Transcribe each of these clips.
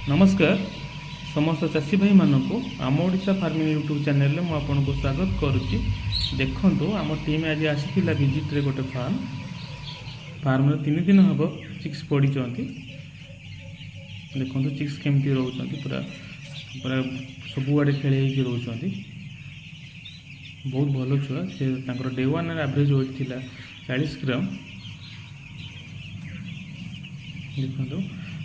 नमस्कार समस्त चाषी भाई मानक आम ओडिशा फार्मिंग यूट्यूब चैनल में आपको स्वागत करुच्ची। देखो आम टीम आज आसी विजिट रे गोटे फार्म 3 दिन हम चिक्स पड़ी। देखो चिक्स केमती रोच पूरा पूरा सबुआड़े खेल रोच। बहुत भल छुआ से डे वन एवरेज वेट थिला 40 ग्राम। देखो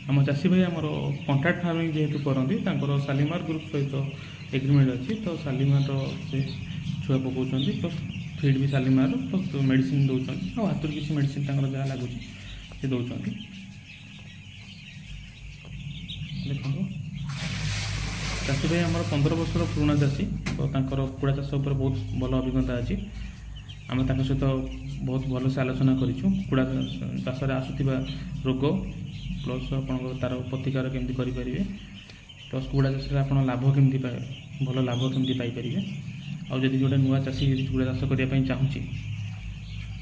आम चाषी भाई आमर कंट्राक्ट फार्मिंग जेहेतु करती शालीमार ग्रुप सहित एग्रीमेंट अच्छी तो शालीमार से छुआ पकाउं प्लस फीड भी शालीमार प्लस मेडिसिन दौरान हाथ किसी मेडिसिन जहाँ लगुच से दौरान। देखो चाषी भाई आम 15 वर्ष पुराणा चाषी तो कुड़ा चाष उपर बहुत भल अभिज्ञता अच्छी। आम सहित बहुत भलसे आलोचना करुड़ा चाष आसुवा रोग प्लस आप तार प्रतिकार केमती करेंगे प्लस कुड़ा चाष आप लाभ केमती भल लाभ केमती पाइपर आदि गोटे नुआ चाषी कुड़ा चाष करने चाहूँगी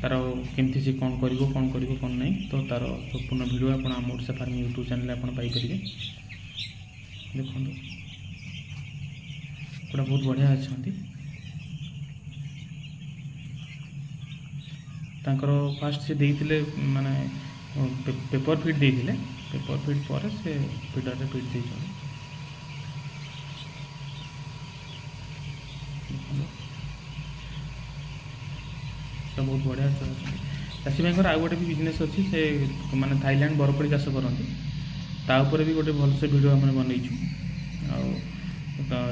तार केमती सी कौन कर कौन नहीं तो तार संपूर्ण वीडियो आप आम ओडिशा फार्मिंग यूट्यूब चैनल आप पाइपर। देखो कुड़ा बहुत बढ़िया अच्छा फास्ट से देते माने पेपर फीड देते पेपर फीड पर से फीडर रे फीड दे बहुत बढ़िया चाषी भाई आउ गोटे भी बिजनेस अच्छी से माने थाईलैंड बरकोड़ी चाष करती ताऊपर भी गोटे भलसे भिड आम बनईचु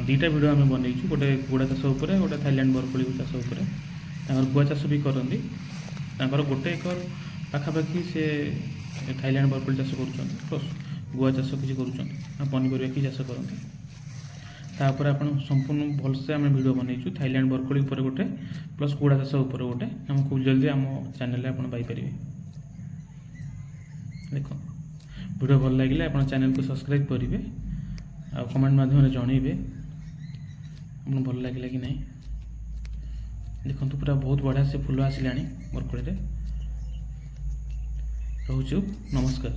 दुईटा भिड आम बनईचु गोटे कुड़ा चाष गोटे थाईलैंड बरकोड़ी चाष गुआ चाष भी करती गोटे एकर पाखापाखि से थाईलैंड बरकोड़ी चाष कर प्लस गुआ चाष किसी कर पनीपरिया कि चाष करती तापर आप संपूर्ण भलसे आम भिड बनईचु थाईलैंड बरकोड़ी उपर गोटे प्लस कुड़ा चाष उपर गोटे आम खूब जल्दी आम चैनल आप पाइपर। देखो भिड भल लगे आप चैनल को सब्सक्राइब करेंगे आ कमेंट माध्यम जनइबे आप भल लगे कि नहीं। देखो पूरा बहुत बढ़िया से फूल आसिलानी बरकोड़ी रोचु। नमस्कार।